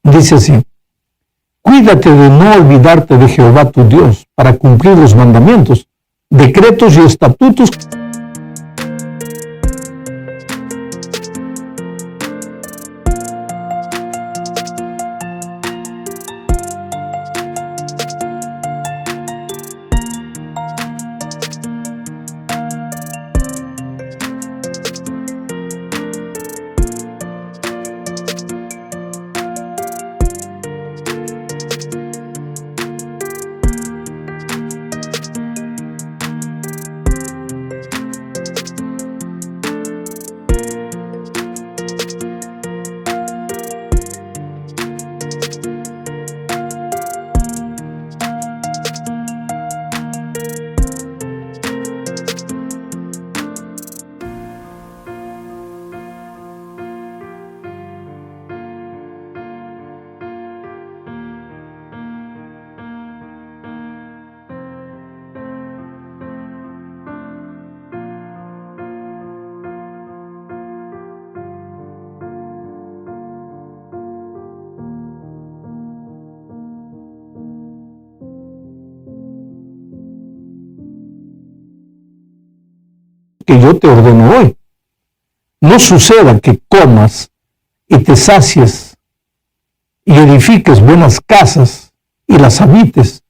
Dice así: cuídate de no olvidarte de Jehová tu Dios para cumplir los mandamientos, decretos y estatutos que yo te ordeno hoy. No suceda que comas y te sacies y edifiques buenas casas y las habites,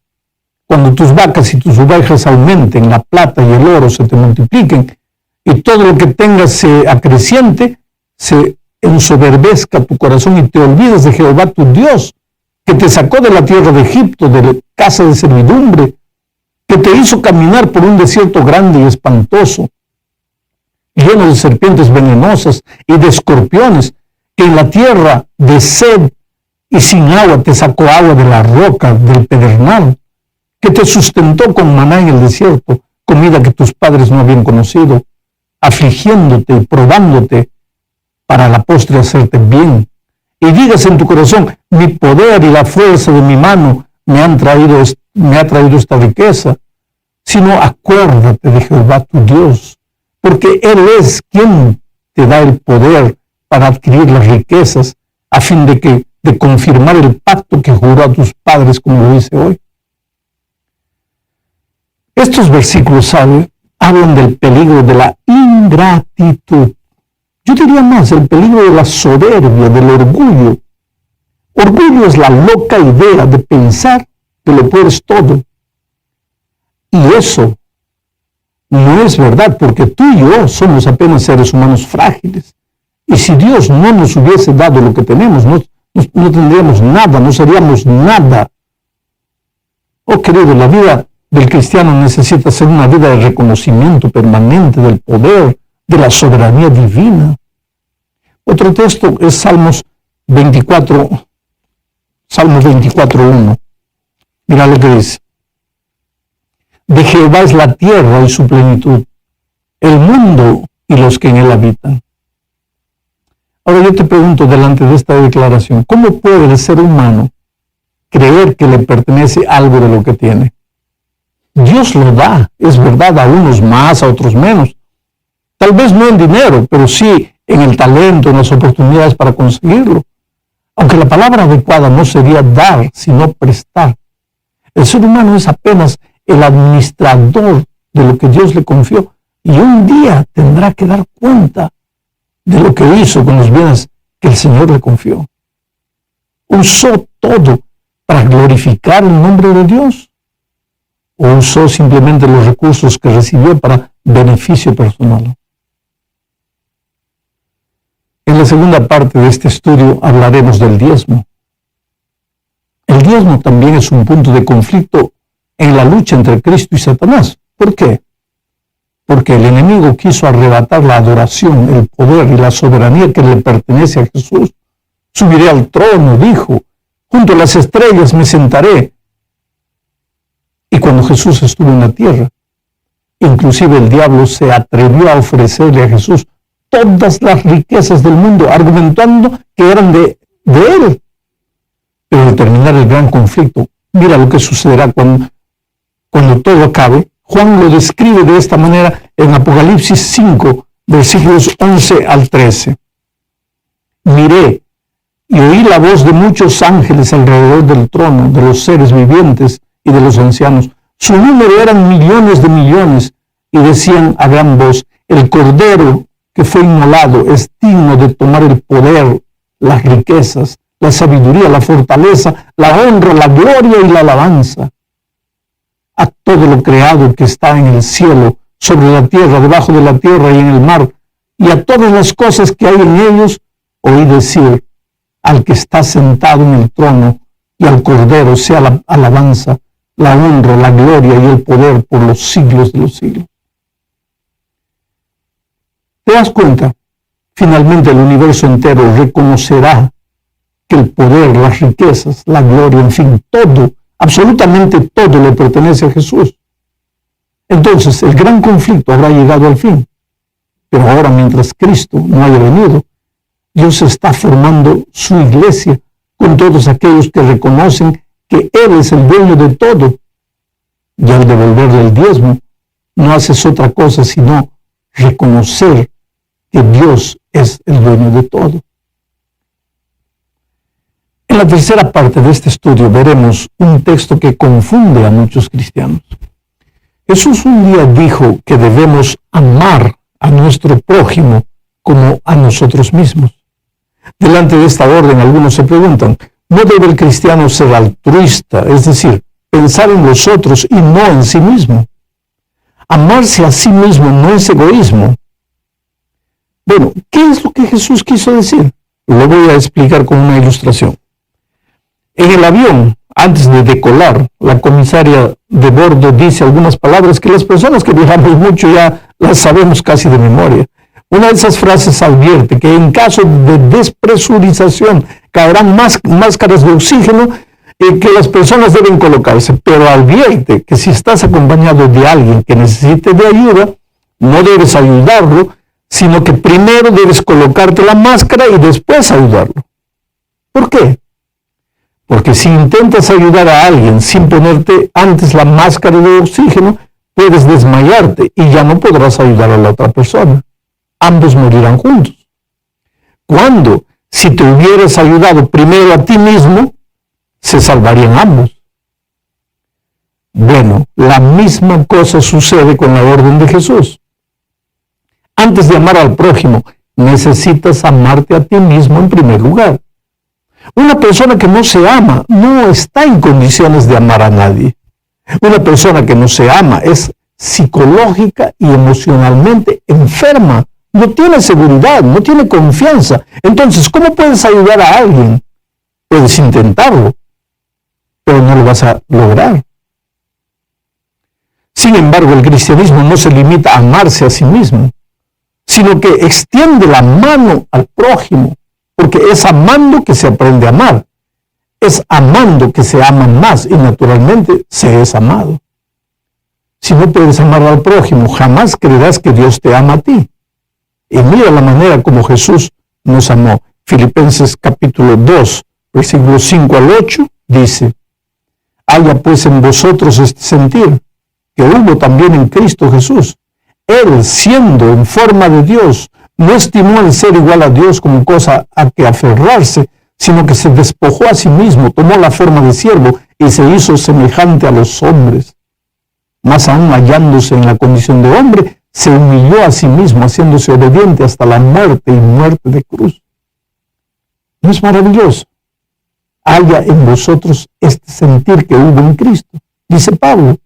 cuando tus vacas y tus ovejas aumenten, la plata y el oro se te multipliquen, y todo lo que tengas se acreciente, se ensoberbezca tu corazón y te olvides de Jehová tu Dios, que te sacó de la tierra de Egipto, de la casa de servidumbre, que te hizo caminar por un desierto grande y espantoso, lleno de serpientes venenosas y de escorpiones, que en la tierra de sed y sin agua te sacó agua de la roca, del pedernal, que te sustentó con maná en el desierto, comida que tus padres no habían conocido, afligiéndote y probándote para la postre hacerte bien. Y digas en tu corazón: mi poder y la fuerza de mi mano me ha traído esta riqueza. Sino acuérdate de Jehová tu Dios, porque Él es quien te da el poder para adquirir las riquezas, a fin de confirmar el pacto que juró a tus padres, como lo dice hoy. Estos versículos, ¿sabe?, hablan del peligro de la ingratitud. Yo diría más, el peligro de la soberbia, del orgullo. Orgullo es la loca idea de pensar que lo puedes todo. Y eso no es verdad, porque tú y yo somos apenas seres humanos frágiles. Y si Dios no nos hubiese dado lo que tenemos, no tendríamos nada, no seríamos nada. Oh, querido, la vida del cristiano necesita ser una vida de reconocimiento permanente del poder, de la soberanía divina. Otro texto es Salmo 24:1. Mira lo que dice: de Jehová es la tierra y su plenitud, el mundo y los que en él habitan. Ahora yo te pregunto, delante de esta declaración, ¿cómo puede el ser humano creer que le pertenece algo de lo que tiene? Dios lo da, es verdad, a unos más, a otros menos. Tal vez no en dinero, pero sí en el talento, en las oportunidades para conseguirlo. Aunque la palabra adecuada no sería dar, sino prestar. El ser humano es apenas el administrador de lo que Dios le confió, y un día tendrá que dar cuenta de lo que hizo con los bienes que el Señor le confió. ¿Usó todo para glorificar el nombre de Dios? ¿O usó simplemente los recursos que recibió para beneficio personal? En la segunda parte de este estudio hablaremos del diezmo. El diezmo también es un punto de conflicto en la lucha entre Cristo y Satanás. ¿Por qué? Porque el enemigo quiso arrebatar la adoración, el poder y la soberanía que le pertenece a Jesús. Subiré al trono, dijo, junto a las estrellas me sentaré. Y cuando Jesús estuvo en la tierra, inclusive el diablo se atrevió a ofrecerle a Jesús todas las riquezas del mundo, argumentando que eran de él. Pero al terminar el gran conflicto, mira lo que sucederá cuando todo acabe. Juan lo describe de esta manera en Apocalipsis 5, versículos 11 al 13. Miré, y oí la voz de muchos ángeles alrededor del trono, de los seres vivientes y de los ancianos. Su número eran millones de millones, y decían a gran voz: el Cordero que fue inmolado es digno de tomar el poder, las riquezas, la sabiduría, la fortaleza, la honra, la gloria y la alabanza. A todo lo creado que está en el cielo, sobre la tierra, debajo de la tierra y en el mar, y a todas las cosas que hay en ellos, oí decir: al que está sentado en el trono y al Cordero sea la alabanza, la honra, la gloria y el poder por los siglos de los siglos. ¿Te das cuenta? Finalmente el universo entero reconocerá que el poder, las riquezas, la gloria, en fin, todo, absolutamente todo le pertenece a Jesús. Entonces el gran conflicto habrá llegado al fin. Pero ahora, mientras Cristo no haya venido, Dios está formando su iglesia con todos aquellos que reconocen que Él es el dueño de todo. Y al devolverle el diezmo, no haces otra cosa sino reconocer que Dios es el dueño de todo. En la tercera parte de este estudio veremos un texto que confunde a muchos cristianos. Jesús un día dijo que debemos amar a nuestro prójimo como a nosotros mismos. Delante de esta orden, algunos se preguntan: ¿no debe el cristiano ser altruista, es decir, pensar en los otros y no en sí mismo? Amarse a sí mismo no es egoísmo. Bueno, ¿qué es lo que Jesús quiso decir? Lo voy a explicar con una ilustración. En el avión, antes de decolar, la comisaria de bordo dice algunas palabras que las personas que viajamos mucho ya las sabemos casi de memoria. Una de esas frases advierte que en caso de despresurización caerán más máscaras de oxígeno que las personas deben colocarse, pero advierte que si estás acompañado de alguien que necesite de ayuda, no debes ayudarlo, sino que primero debes colocarte la máscara y después ayudarlo. ¿Por qué? Porque si intentas ayudar a alguien sin ponerte antes la máscara de oxígeno, puedes desmayarte y ya no podrás ayudar a la otra persona. Ambos morirán juntos. Cuando, si te hubieras ayudado primero a ti mismo, se salvarían ambos. Bueno, la misma cosa sucede con la orden de Jesús. Antes de amar al prójimo, necesitas amarte a ti mismo en primer lugar. Una persona que no se ama no está en condiciones de amar a nadie. Una persona que no se ama es psicológica y emocionalmente enferma. No tiene seguridad, no tiene confianza. Entonces, ¿cómo puedes ayudar a alguien? Puedes intentarlo, pero no lo vas a lograr. Sin embargo, el cristianismo no se limita a amarse a sí mismo, sino que extiende la mano al prójimo, porque es amando que se aprende a amar. Es amando que se ama más y naturalmente se es amado. Si no puedes amar al prójimo, jamás creerás que Dios te ama a ti. Y mira la manera como Jesús nos amó. Filipenses capítulo 2, versículos 5 al 8, dice: haya pues en vosotros este sentir, que hubo también en Cristo Jesús. Él, siendo en forma de Dios, no estimó el ser igual a Dios como cosa a que aferrarse, sino que se despojó a sí mismo, tomó la forma de siervo y se hizo semejante a los hombres. Más aún, hallándose en la condición de hombre, se humilló a sí mismo, haciéndose obediente hasta la muerte y muerte de cruz. ¿No es maravilloso? Haya en vosotros este sentir que hubo en Cristo, dice Pablo.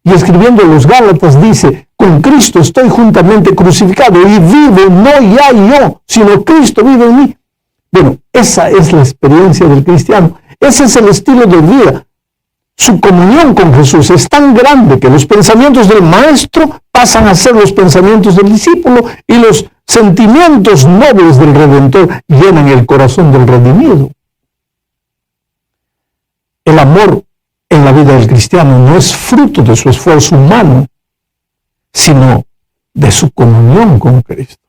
Y escribiendo a los Gálatas dice: con Cristo estoy juntamente crucificado y vivo no ya yo, sino Cristo vive en mí. Bueno, esa es la experiencia del cristiano. Ese es el estilo de vida. Su comunión con Jesús es tan grande que los pensamientos del maestro pasan a ser los pensamientos del discípulo y los sentimientos nobles del Redentor llenan el corazón del redimido. El amor en la vida del cristiano no es fruto de su esfuerzo humano, sino de su comunión con Cristo.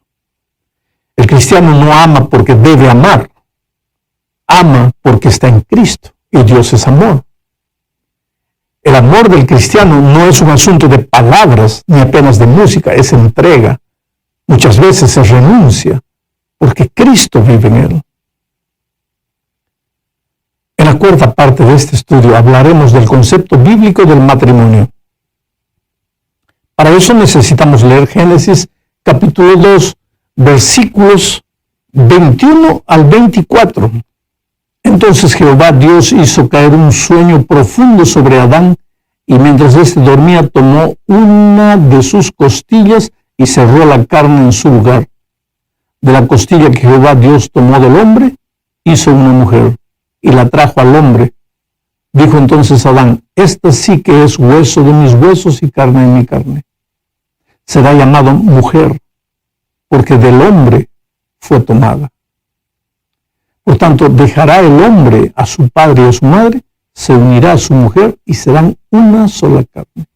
El cristiano no ama porque debe amar, ama porque está en Cristo y Dios es amor. El amor del cristiano no es un asunto de palabras ni apenas de música, es entrega. Muchas veces se renuncia porque Cristo vive en él. la cuarta parte de este estudio hablaremos del concepto bíblico del matrimonio. Para eso necesitamos leer Génesis capítulo 2, versículos 21 al 24. Entonces Jehová Dios hizo caer un sueño profundo sobre Adán, y mientras éste dormía tomó una de sus costillas y cerró la carne en su lugar. De la costilla que Jehová Dios tomó del hombre, hizo una mujer, y la trajo al hombre. Dijo entonces Adán: esta sí que es hueso de mis huesos y carne de mi carne. Será llamado mujer, porque del hombre fue tomada. Por tanto, dejará el hombre a su padre y a su madre, se unirá a su mujer y serán una sola carne.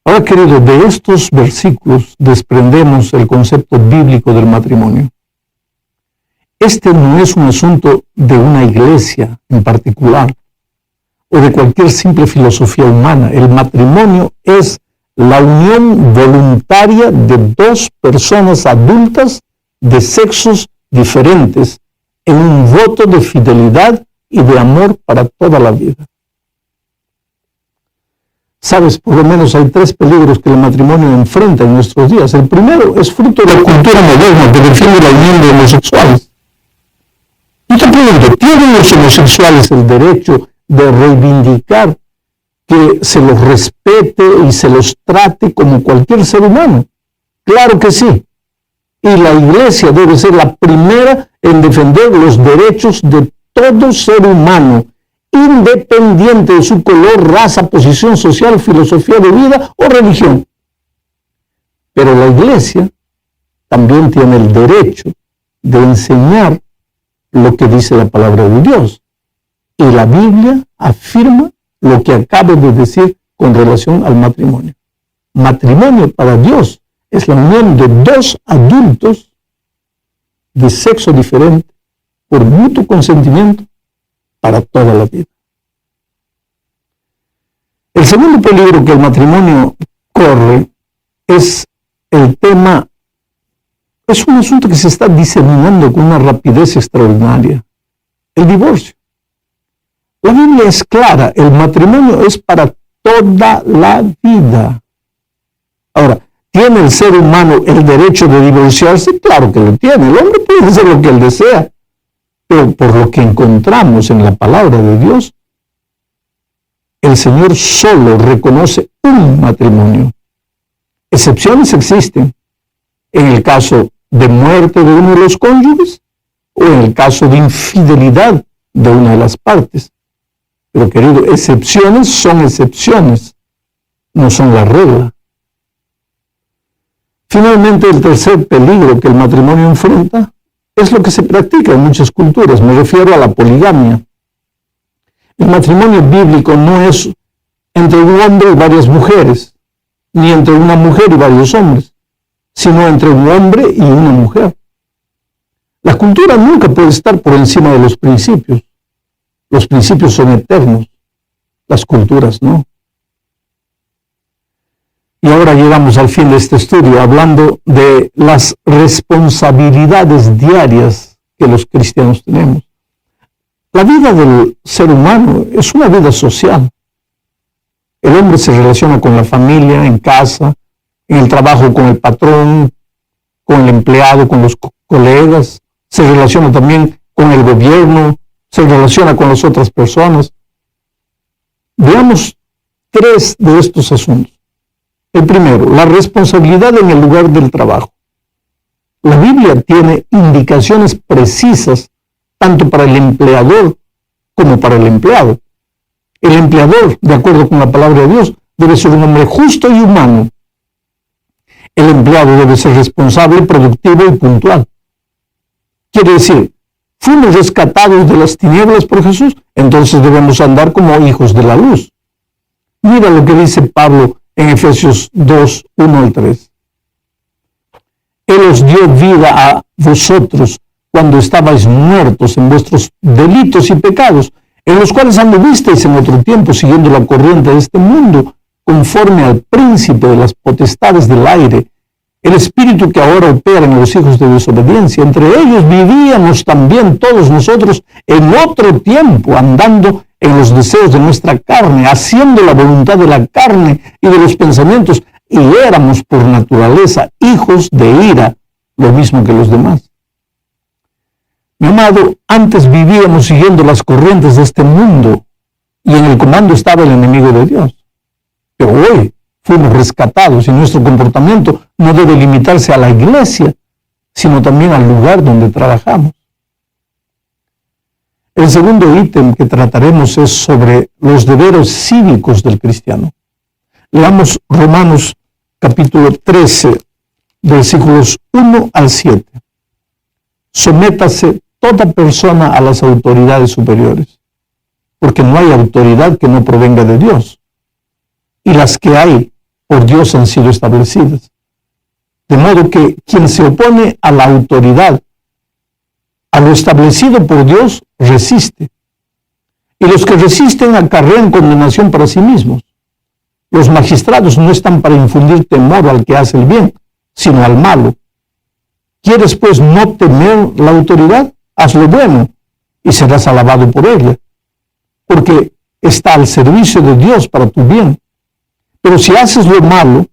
Ahora, querido, de estos versículos desprendemos el concepto bíblico del matrimonio. Este no es un asunto de una iglesia en particular o de cualquier simple filosofía humana. El matrimonio es la unión voluntaria de dos personas adultas de sexos diferentes en un voto de fidelidad y de amor para toda la vida. Sabes, por lo menos hay 3 peligros que el matrimonio enfrenta en nuestros días. El primero es fruto de la cultura moderna que defiende la unión de homosexuales. Yo te pregunto, ¿tienen los homosexuales el derecho de reivindicar que se los respete y se los trate como cualquier ser humano? Claro que sí. Y la iglesia debe ser la primera en defender los derechos de todo ser humano, independiente de su color, raza, posición social, filosofía de vida o religión. Pero la iglesia también tiene el derecho de enseñar lo que dice la palabra de Dios. Y la Biblia afirma lo que acabo de decir con relación al matrimonio. Matrimonio para Dios es la unión de 2 adultos de sexo diferente por mutuo consentimiento para toda la vida. El segundo peligro que el matrimonio corre es el tema, es un asunto que se está diseminando con una rapidez extraordinaria: el divorcio. La Biblia es clara, el matrimonio es para toda la vida. Ahora, ¿tiene el ser humano el derecho de divorciarse? Claro que lo tiene. El hombre puede hacer lo que él desea. Pero por lo que encontramos en la palabra de Dios, el Señor solo reconoce un matrimonio. Excepciones existen en el caso de muerte de uno de los cónyuges o en el caso de infidelidad de una de las partes. Pero, querido, excepciones son excepciones, no son la regla. Finalmente, el tercer peligro que el matrimonio enfrenta es lo que se practica en muchas culturas. Me refiero a la poligamia. El matrimonio bíblico no es entre un hombre y varias mujeres, ni entre una mujer y varios hombres, sino entre un hombre y una mujer. La cultura nunca puede estar por encima de los principios. Los principios son eternos, las culturas no. Y ahora llegamos al fin de este estudio hablando de las responsabilidades diarias que los cristianos tenemos. La vida del ser humano es una vida social. El hombre se relaciona con la familia, en casa, en el trabajo con el patrón, con el empleado, con los colegas. Se relaciona también con el gobierno, se relaciona con las otras personas. Veamos 3 de estos asuntos. El primero, la responsabilidad en el lugar del trabajo. La Biblia tiene indicaciones precisas tanto para el empleador como para el empleado. El empleador, de acuerdo con la palabra de Dios, debe ser un hombre justo y humano. El empleado debe ser responsable, productivo y puntual. Quiere decir, fuimos rescatados de las tinieblas por Jesús, entonces debemos andar como hijos de la luz. Mira lo que dice Pablo en Efesios 2, 1 al 3. Él os dio vida a vosotros cuando estabais muertos en vuestros delitos y pecados, en los cuales anduvisteis en otro tiempo siguiendo la corriente de este mundo, conforme al príncipe de las potestades del aire, el espíritu que ahora opera en los hijos de desobediencia. Entre ellos vivíamos también todos nosotros en otro tiempo, andando en los deseos de nuestra carne, haciendo la voluntad de la carne y de los pensamientos, y éramos por naturaleza hijos de ira, lo mismo que los demás. Mi amado, antes vivíamos siguiendo las corrientes de este mundo, y en el comando estaba el enemigo de Dios. Pero hoy fuimos rescatados y nuestro comportamiento no debe limitarse a la iglesia, sino también al lugar donde trabajamos. El segundo ítem que trataremos es sobre los deberes cívicos del cristiano. Leamos Romanos capítulo 13, versículos 1 al 7. Sométase toda persona a las autoridades superiores, porque no hay autoridad que no provenga de Dios, y las que hay por Dios han sido establecidas. De modo que quien se opone a la autoridad, a lo establecido por Dios, resiste. Y los que resisten acarrean condenación para sí mismos. Los magistrados no están para infundir temor al que hace el bien, sino al malo. ¿Quieres pues no temer la autoridad? Haz lo bueno y serás alabado por ella, porque está al servicio de Dios para tu bien. Pero si haces lo malo,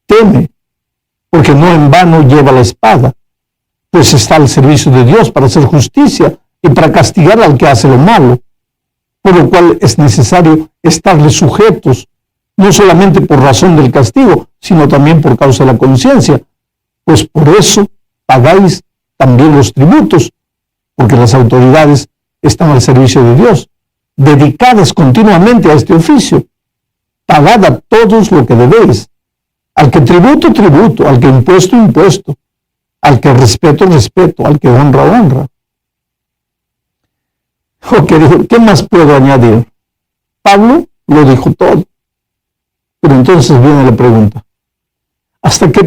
teme, porque no en vano lleva la espada, pues está al servicio de Dios para hacer justicia y para castigar al que hace lo malo, por lo cual es necesario estarles sujetos, no solamente por razón del castigo, sino también por causa de la conciencia, pues por eso pagáis también los tributos, porque las autoridades están al servicio de Dios, dedicadas continuamente a este oficio. Pagad a todos lo que debéis, al que tributo, tributo, al que impuesto, impuesto, al que respeto, respeto, al que honra, honra. ¿Qué más puedo añadir? Pablo lo dijo todo. Pero entonces viene la pregunta: ¿hasta qué